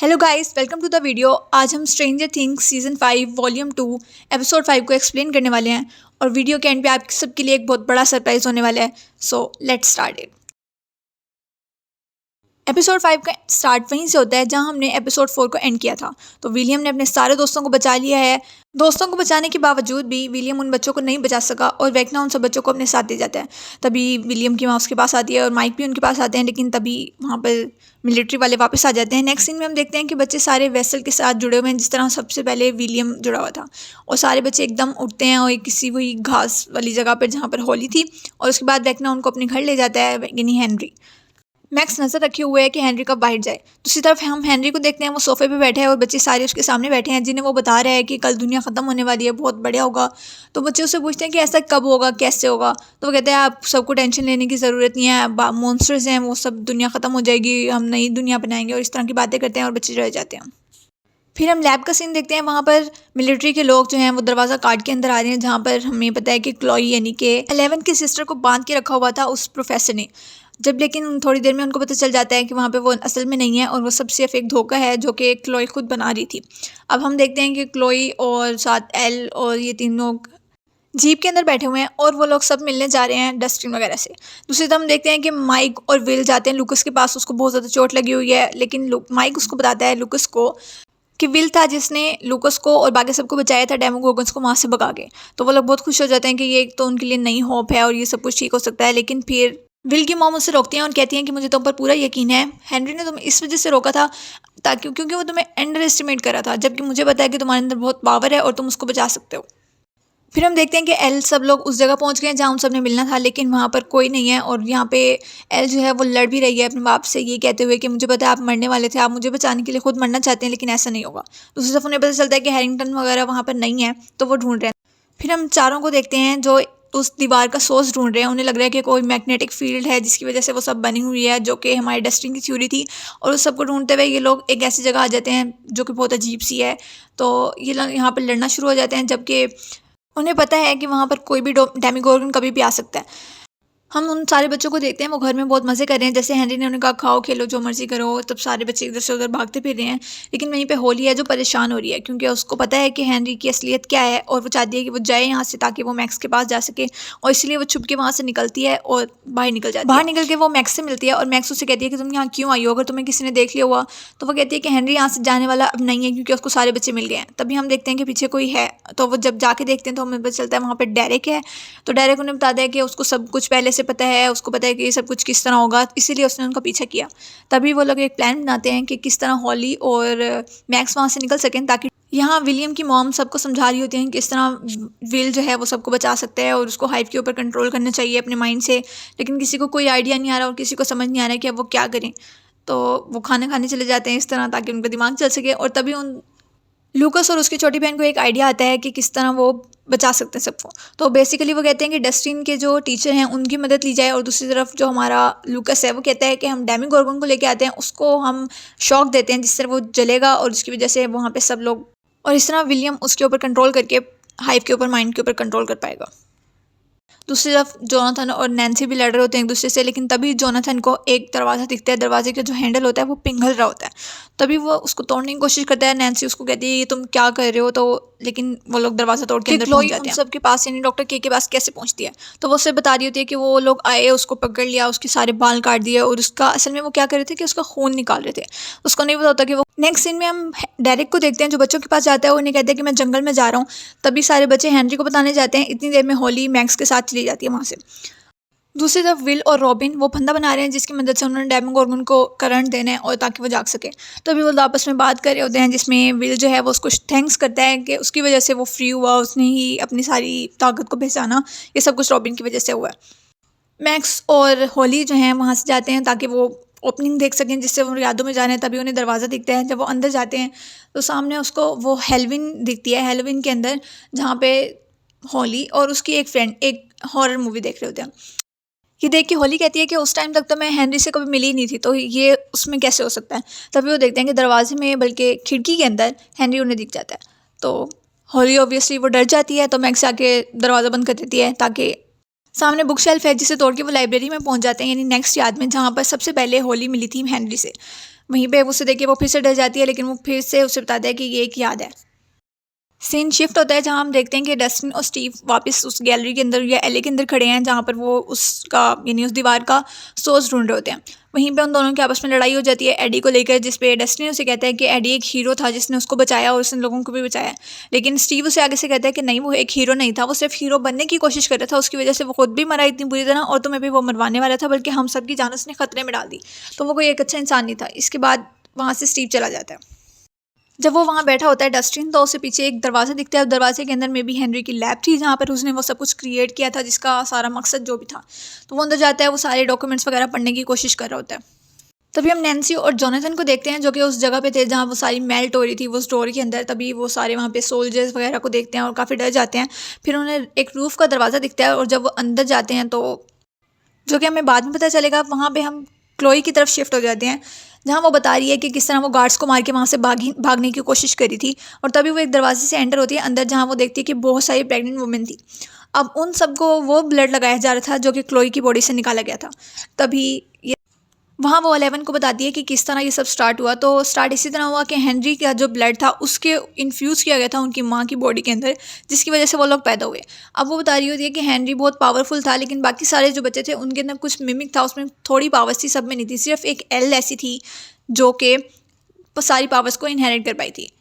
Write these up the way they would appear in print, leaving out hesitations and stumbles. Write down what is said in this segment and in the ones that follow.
Hello guys, welcome to the video. आज हम Stranger Things season 5 volume 2 episode 5 को explain करने वाले हैं और वीडियो के एंड पे आप सबके लिए एक बहुत बड़ा सरप्राइज होने वाला है। So let's start it. Episode 5 का स्टार्ट वहीं से होता है जहां हमने एपिसोड 4 को एंड किया था। तो विलियम ने अपने सारे दोस्तों को बचा लिया है। दोस्तों को बचाने के बावजूद भी विलियम उन बच्चों को नहीं बचा सका और वेक्ना उन सब बच्चों को अपने साथ दे जाता है। तभी विलियम की माँ उसके पास आती है और माइक भी उनके पास आते हैं, लेकिन तभी वहाँ पर मिलिट्री वाले वापस आ जाते हैं। नेक्स्ट सीन में हम देखते हैं कि बच्चे सारे वेसल के साथ जुड़े हुए हैं, जिस तरह सबसे पहले विलियम जुड़ा हुआ था। और सारे बच्चे एकदम उठते हैं और किसी वही घास वाली जगह पर जहाँ पर होली थी, और उसके बाद वेक्ना उनको अपने घर ले जाता है, यानी हेनरी। मैक्स नज़र रखे हुए है कि हेनरी कब बाहर जाए। दूसरी तरफ हम हेनरी को देखते हैं, वो सोफे पे बैठे हैं और बच्चे सारे उसके सामने बैठे हैं, जिन्हें वो बता रहा है कि कल दुनिया ख़त्म होने वाली है, बहुत बढ़िया होगा। तो बच्चे उससे पूछते हैं कि ऐसा कब होगा, कैसे होगा। तो वो कहते हैं आप सबको टेंशन लेने की ज़रूरत नहीं है, मॉन्स्टर्स हैं, वो सब दुनिया ख़त्म हो जाएगी, हम नई दुनिया बनाएंगे, और इस तरह की बातें करते हैं और बच्चे रह जाते हैं। फिर हम लैब का सीन देखते हैं। वहाँ पर मिलिट्री के लोग जो हैं वो दरवाज़ा काट के अंदर आ रहे हैं, जहाँ पर हमें पता है कि क्लोई यानी कि 11 की सिस्टर को बांध के रखा हुआ था उस प्रोफेसर ने। जब लेकिन थोड़ी देर में उनको पता चल जाता है कि वहाँ पे वो असल में नहीं है और वो सब सिर्फ एक धोखा है जो कि क्लोई खुद बना रही थी। अब हम देखते हैं कि क्लोई और साथ एल और ये तीन लोग जीप के अंदर बैठे हुए हैं और वो लोग सब मिलने जा रहे हैं डस्टिन वगैरह से। दूसरी तरफ हम देखते हैं कि माइक और विल जाते हैं लुकस के पास। उसको बहुत ज़्यादा चोट लगी हुई है, लेकिन माइक उसको बताता है लुकस को कि विल था जिसने लुकस को और बाकी सबको बचाया था डेमोगोगन्स को वहाँ से भगा के। तो वो लोग बहुत खुश हो जाते हैं कि ये तो उनके लिए नई होप है और ये सब कुछ ठीक हो सकता है। लेकिन फिर विल की मॉम उससे रोकती हैं और कहती हैं कि मुझे तुम पर पूरा यकीन है, हेनरी ने तुम्हें इस वजह से रोका था ताकि क्योंकि वो तुम्हें अंडर एस्टिमेट करा था, जबकि मुझे पता है कि तुम्हारे अंदर बहुत पावर है और तुम उसको बचा सकते हो। फिर हम देखते हैं कि एल सब लोग उस जगह पहुंच गए हैं जहाँ उन सब ने मिलना था, लेकिन वहाँ पर कोई नहीं है। और यहाँ पे एल जो है वो लड़ भी रही है अपने बाप से, ये कहते हुए कि मुझे पता है आप मरने वाले थे, आप मुझे बचाने के लिए खुद मरना चाहते हैं, लेकिन ऐसा नहीं होगा। दूसरी तरफ उन्हें पता चलता है कि हैरिंगटन वगैरह वहाँ पर नहीं है, तो वो ढूंढ रहे हैं। फिर हम चारों को देखते हैं जो उस दीवार का सोर्स ढूंढ रहे हैं। उन्हें लग रहा है कि कोई मैग्नेटिक फील्ड है जिसकी वजह से वो सब बनी हुई है, जो कि हमारी डेस्टिनी की थ्योरी थी। और उस सबको ढूंढते हुए ये लोग एक ऐसी जगह आ जाते हैं जो कि बहुत अजीब सी है। तो ये लोग यहाँ पर लड़ना शुरू हो जाते हैं, जबकि उन्हें पता है कि वहाँ पर कोई भी डेमिगोर्गन कभी भी आ सकता है। हम उन सारे बच्चों को देखते हैं, वो घर में बहुत मज़े कर रहे हैं। जैसे हेनरी ने उन्हें कहा खाओ खेलो जो मर्जी करो, तब सारे बच्चे इधर से उधर भागते फिर रहे हैं। लेकिन वहीं पे होली है जो परेशान हो रही है, क्योंकि उसको पता है कि हेनरी की असलियत क्या है और वो चाहती है कि वो जाए यहाँ से ताकि वो मैक्स के पास जा सके। और इसलिए वो छुप के वहाँ से निकलती है और बाहर निकल जाती है। बाहर निकल के वो मैक्स से मिलती है और मैक्स उससे कहती है कि तुम यहाँ क्यों आई हो, अगर तुम्हें किसी ने देख लिया हुआ। तो वो कहती है कि हेनरी यहाँ से जाने वाला अब नहीं है, क्योंकि उसको सारे बच्चे मिल गए हैं। तभी हम देखते हैं कि पीछे कोई है, तो वो जब जाके देखते हैं तो हमें पता चलता है वहाँ पर डेरेक है। तो डेरेक उन्हें बताता है कि उसको सब कुछ पहले से पता है, उसको पता है कि ये सब कुछ किस तरह होगा, इसीलिए उसने उनका पीछा किया। तभी वो लोग एक प्लान बनाते हैं कि किस तरह हॉली और मैक्स वहाँ से निकल सकें, ताकि यहाँ विलियम की मॉम सबको समझा रही होती हैं कि किस तरह विल जो है वो सबको बचा सकता है और उसको हाइव के ऊपर कंट्रोल करना चाहिए अपने माइंड से। लेकिन किसी को कोई आइडिया नहीं आ रहा और किसी को समझ नहीं आ रहा है कि अब वो क्या करें। तो वो खाना खाने चले जाते हैं इस तरह ताकि उनका दिमाग चल सके। और तभी उन लूकस और उसकी छोटी बहन को एक आइडिया आता है कि किस तरह वो बचा सकते हैं सबको। तो बेसिकली वो कहते हैं कि डस्टिन के जो टीचर हैं उनकी मदद ली जाए, और दूसरी तरफ जो हमारा लूकस है वो कहता है कि हम डेमिगोर्गन को लेके आते हैं, उसको हम शॉक देते हैं जिससे वो जलेगा और उसकी वजह से वहाँ पे सब लोग, और इस तरह विलियम उसके ऊपर कंट्रोल करके हाइव के ऊपर माइंड के ऊपर कंट्रोल कर पाएगा। दूसरी तरफ जोनाथन और नैन्सी भी लड़ रहे होते हैं एक दूसरे से, लेकिन तभी जोनाथन को एक दरवाज़ा दिखता है। दरवाजे का जो हैंडल होता है वो पिघल रहा होता है। तभी वो उसको तोड़ने की कोशिश करता है। नैन्सी उसको कहती है ये तुम क्या कर रहे हो, तो लेकिन वो लोग दरवाज़ा तोड़ के अंदर पहुंच जाते हैं। सबके पास यानी डॉक्टर के पास कैसे पहुंचती है, तो वो उससे बता रही होती है कि वो लोग आए, उसको पकड़ लिया, उसके सारे बाल काट दिए, और उसका असल में वो क्या कर रहे थे कि उसका खून निकाल रहे थे। उसको नहीं पता होता कि वो। नेक्स्ट सीन में हम डेरेक को देखते हैं जो बच्चों के पास जाता है, उन्हें कहते हैं कि मैं जंगल में जा रहा हूँ। तभी सारे बच्चे हेनरी को बताने जाते हैं। इतनी देर में हॉली मैक्स के साथ चली जाती है वहाँ से। दूसरी तरफ विल और रॉबिन वो फंदा बना रहे हैं जिसकी मदद से उन्होंने डेमिगोर्गन को करंट देना है और ताकि वो जाग सके। तभी वो आपस में बात कर रहे होते हैं, जिसमें विल जो है वो उसको थैंक्स करता है कि उसकी वजह से वो फ्री हुआ, उसने ही अपनी सारी ताकत को पहचाना। ये सब कुछ रॉबिन की वजह से हुआ है। मैक्स और होली जो हैं वहाँ से जाते हैं ताकि वो ओपनिंग देख सकें जिससे वो यादों में जाने। तभी उन्हें दरवाज़ा दिखता है। जब वो अंदर जाते हैं तो सामने उसको वो हेलोवीन दिखती है, हेलोवीन के अंदर जहाँ पे होली और उसकी एक फ्रेंड एक हॉरर मूवी देख रहे होते हैं। ये देख के होली कहती है कि उस टाइम तक तो मैं हेनरी से कभी मिली नहीं थी, तो ये उसमें कैसे हो सकता है। तभी वो देखते हैं कि दरवाजे में बल्कि खिड़की के अंदर हेनरी उन्हें दिख जाता है। तो होली ऑब्वियसली वो डर जाती है, तो मैक्स आके दरवाज़ा बंद कर देती है ताकि सामने बुक शेल्फ है जिसे तोड़ के वो लाइब्रेरी में पहुंच जाते हैं, यानी नेक्स्ट याद में, जहाँ पर सबसे पहले होली मिली थी हेनरी से। वहीं पे उसे देख के वो फिर से डर जाती है, लेकिन वो फिर से उसे बताता है कि ये एक याद है। सीन शिफ्ट होता है जहाँ हम देखते हैं कि डस्टिन और स्टीव वापस उस गैलरी के अंदर या एले के अंदर खड़े हैं, जहाँ पर वो उसका यानी उस दीवार का सोर्स ढूंढ रहे होते हैं। वहीं पे उन दोनों की आपस में लड़ाई हो जाती है एडी को लेकर, जिस पे डस्टिन उसे कहता है कि एडी एक हीरो था जिसने उसको बचाया और उसने लोगों को भी बचाया। लेकिन स्टीव उसे आगे से कहता है कि नहीं, वो एक हीरो नहीं था, वो सिर्फ हीरो बनने की कोशिश कर रहा था, उसकी वजह से वो खुद भी मरा इतनी बुरी तरह और तुम्हें भी वो मरवाने वाला था, बल्कि हम सब की जान उसने खतरे में डाल दी। तो वो कोई एक अच्छा इंसान नहीं था। इसके बाद वहाँ से स्टीव चला जाता है। जब वो वहाँ बैठा होता है डस्टिन, तो उसे पीछे एक दरवाज़ा दिखता है। दरवाजे के अंदर में भी हेनरी की लैब थी, जहाँ पर उसने वो सब कुछ क्रिएट किया था, जिसका सारा मकसद जो भी था। तो वो अंदर जाता है, वो सारे डॉक्यूमेंट्स वगैरह पढ़ने की कोशिश कर रहा होता है। तभी हम नैन्सी और जोनाथन को देखते हैं, जो कि उस जगह पे थे जहाँ वो सारी मेल्ट हो रही थी वो स्टोर के अंदर। तभी वो सारे वहाँ पे सोल्जर्स वगैरह को देखते हैं और काफ़ी डर जाते हैं। फिर उन्हें एक रूफ़ का दरवाज़ा दिखता है और जब वो अंदर जाते हैं, तो जो कि हमें बाद में पता चलेगा, वहाँ पे हम क्लोई की तरफ शिफ्ट हो जाते हैं, जहाँ वो बता रही है कि किस तरह वो गार्ड्स को मार के वहाँ से भागने की कोशिश करी थी। और तभी वो एक दरवाजे से एंटर होती है अंदर, जहाँ वो देखती है कि बहुत सारी प्रेग्नेंट वुमेन थी। अब उन सबको वो ब्लड लगाया जा रहा था जो कि क्लोई की बॉडी से निकाला गया था। तभी वहाँ वो 11 को बताती है कि किस तरह ये सब स्टार्ट हुआ। तो स्टार्ट इसी तरह हुआ कि हेनरी का जो ब्लड था उसके इन्फ्यूज़ किया गया था उनकी माँ की बॉडी के अंदर, जिसकी वजह से वो लोग पैदा हुए। अब वो बता रही होती है कि हेनरी बहुत पावरफुल था, लेकिन बाकी सारे जो बच्चे थे उनके अंदर कुछ मिमिक था, उसमें थोड़ी पावर्स थी, सब में नहीं थी। सिर्फ एक एल ऐसी थी जो कि सारी पावर्स को इनहेरिट कर पाई थी।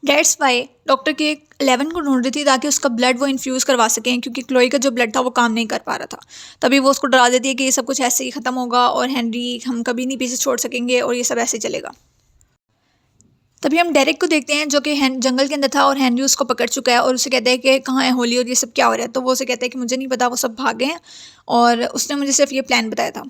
डेट्स वाई डॉक्टर के 11 को ढूंढ रही थी ताकि उसका ब्लड वो इन्फ्यूज़ करवा सकें, क्योंकि क्लोई का जो ब्लड था वो काम नहीं कर पा रहा था। तभी वो उसको डरा देती है कि ये सब कुछ ऐसे ही ख़त्म होगा और हेनरी हम कभी नहीं पीछे छोड़ सकेंगे और ये सब ऐसे चलेगा। तभी हम डेरेक को देखते हैं, जो कि जंगल के अंदर था और हेनरी उसको पकड़ चुका है और उसे कहता है कि कहाँ है होली और ये सब क्या हो रहा है। तो वो उसे कहता है कि मुझे नहीं पता, वो सब भाग गए हैं और उसने मुझे सिर्फ ये प्लान बताया था।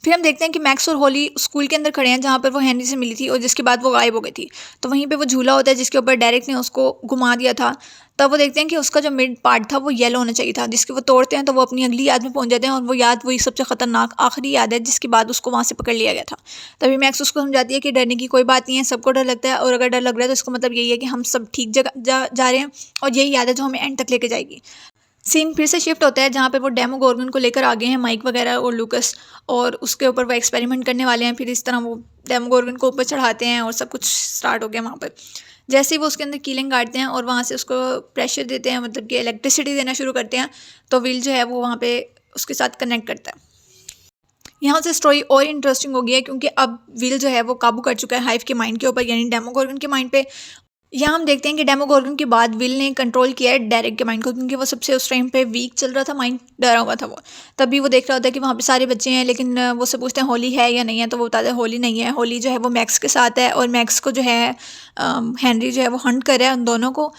फिर हम देखते हैं कि मैक्स और होली स्कूल के अंदर खड़े हैं, जहाँ पर वो हेनरी से मिली थी और जिसके बाद वो गायब हो गई थी। तो वहीं पे वो झूला होता है जिसके ऊपर डेरेक ने उसको घुमा दिया था। तब वो देखते हैं कि उसका जो मिड पार्ट था वो येलो होना चाहिए था, जिसके वो तोड़ते हैं तो वो अपनी अगली याद में पहुंच जाते हैं और वो याद वही सबसे खतरनाक आखिरी याद है, जिसके बाद उसको वहाँ से पकड़ लिया गया था। तभी मैक्स उसको समझाती है कि डरने की कोई बात नहीं है, सबको डर लगता है और अगर डर लग रहा है तो इसका मतलब यही है कि हम सब ठीक जगह जा रहे हैं और यही याद है जो हमें एंड तक लेके जाएगी। सीन फिर से शिफ्ट होता है जहाँ पे वो डेमोगोर्गन को लेकर आ गए हैं, माइक वगैरह और लूकस, और उसके ऊपर वो एक्सपेरिमेंट करने वाले हैं। फिर इस तरह वो डेमोगोर्गन को ऊपर चढ़ाते हैं और सब कुछ स्टार्ट हो गया वहाँ पर। जैसे ही वो उसके अंदर कीलिंग काटते हैं और वहाँ से उसको प्रेशर देते हैं, मतलब कि इलेक्ट्रिसिटी देना शुरू करते हैं, तो विल जो है वो वहाँ पे उसके साथ कनेक्ट करता है। यहाँ से स्टोरी और इंटरेस्टिंग हो गई है, क्योंकि अब विल जो है वो काबू कर चुका है हाइव के माइंड के ऊपर, यानी डेमोगोर्गन के माइंड पे। यहाँ हम देखते हैं कि डेमोगोर्गन के बाद विल ने कंट्रोल किया है डेरेक के माइंड को, क्योंकि वो सबसे उस टाइम पे वीक चल रहा था, माइंड डरा हुआ था वो। तभी वो देख रहा होता है कि वहाँ पे सारे बच्चे हैं, लेकिन वो से पूछते हैं होली है या नहीं है, तो वो बताते हैं होली नहीं है। होली जो है वो मैक्स के साथ है और मैक्स को जो है हेनरी जो है वो हंट कर रहा है उन दोनों को।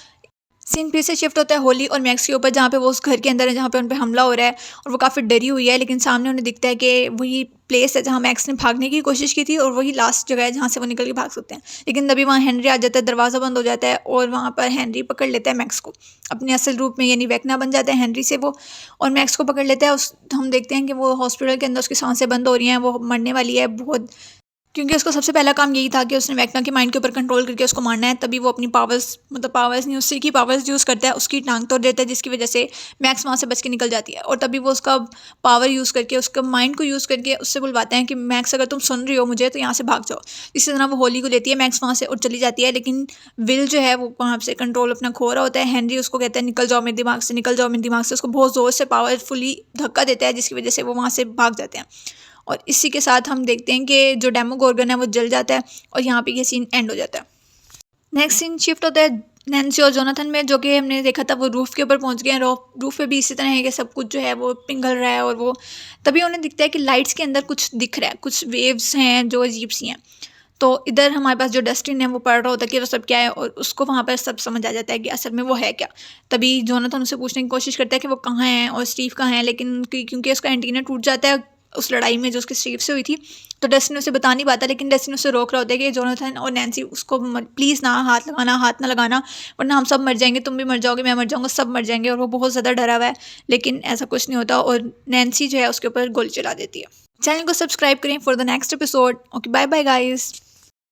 सीन फिर से शिफ्ट होता है होली और मैक्स के ऊपर, जहाँ पे वो उस घर के अंदर है जहाँ पे उन पे हमला हो रहा है और वो काफ़ी डरी हुई है, लेकिन सामने उन्हें दिखता है कि वही प्लेस है जहाँ मैक्स ने भागने की कोशिश की थी और वही लास्ट जगह है जहाँ से वो निकल के भाग सकते हैं। लेकिन तभी वहाँ हेनरी आ जाता है, दरवाज़ा बंद हो जाता है और वहाँ पर हेनरी पकड़ लेता है मैक्स को अपने असल रूप में, यानी वेक्ना बन जाता है हेनरी से वो और मैक्स को पकड़ लेता है। हम देखते हैं कि वो हॉस्पिटल के अंदर उसकी सांसें बंद हो रही हैं, वो मरने वाली है बहुत, क्योंकि उसका सबसे पहला काम यही था कि उसने वेक्ना के माइंड के ऊपर कंट्रोल करके उसको मारना है। तभी वो अपनी पावर्स, मतलब पावर्स नहीं, उससे की पावर्स यूज़ करता है, उसकी टांग तोड़ देता है, जिसकी वजह से मैक्स वहाँ से बच के निकल जाती है। और तभी वो उसका पावर यूज़ करके, उसका माइंड को यूज़ करके उससे बुलवाते हैं कि मैक्स अगर तुम सुन रही हो मुझे तो यहाँ से भाग जाओ। इसी तरह वो होली को लेती है मैक्स वहाँ से और चली जाती है, लेकिन विल जो है वो वहाँ से कंट्रोल अपना खो रहा होता है। हेनरी उसको कहता है निकल जाओ मेरे दिमाग से, निकल जाओ मेरे दिमाग से, उसको बहुत ज़ोर से पावरफुली धक्का देता है, जिसकी वजह से वो वहाँ से भाग जाते हैं। और इसी के साथ हम देखते हैं कि जो डेमोगोर्गन है वो जल जाता है और यहाँ पे ये सीन एंड हो जाता है। नेक्स्ट सीन शिफ्ट होता है नैन्सी और जोनाथन में, जो कि हमने देखा था वो रूफ़ के ऊपर पहुँच गए हैं। रूफ़ पे भी इसी तरह है कि सब कुछ जो है वो पिघल रहा है और वो तभी उन्हें दिखता है कि लाइट्स के अंदर कुछ दिख रहा है, कुछ वेव्स हैं जो अजीब सी हैं। तो इधर हमारे पास जो डस्टिन है वो पढ़ रहा होता है कि वो सब क्या है और उसको वहाँ पर सब समझ आ जाता है कि असल में वो है क्या। तभी जोनाथन उसे पूछने की कोशिश करता है कि वो कहाँ है और स्टीव कहाँ है, लेकिन क्योंकि उसका एंटीना टूट जाता है उस लड़ाई में जो उसके स्टीव से हुई थी, तो डस्टिन उसे बता नहीं पाता। लेकिन डस्टिन उसे रोक रहा होता है कि जोनाथन और नैन्सी उसको प्लीज़ ना हाथ ना लगाना, वरना हम सब मर जाएंगे, तुम भी मर जाओगे, मैं मर जाऊँगा, सब मर जाएंगे। और वो बहुत ज़्यादा डरा हुआ है, लेकिन ऐसा कुछ नहीं होता और नैन्सी जो है उसके ऊपर गोली चला देती है। चैनल को सब्सक्राइब करें for the next episode. Okay, bye bye guys.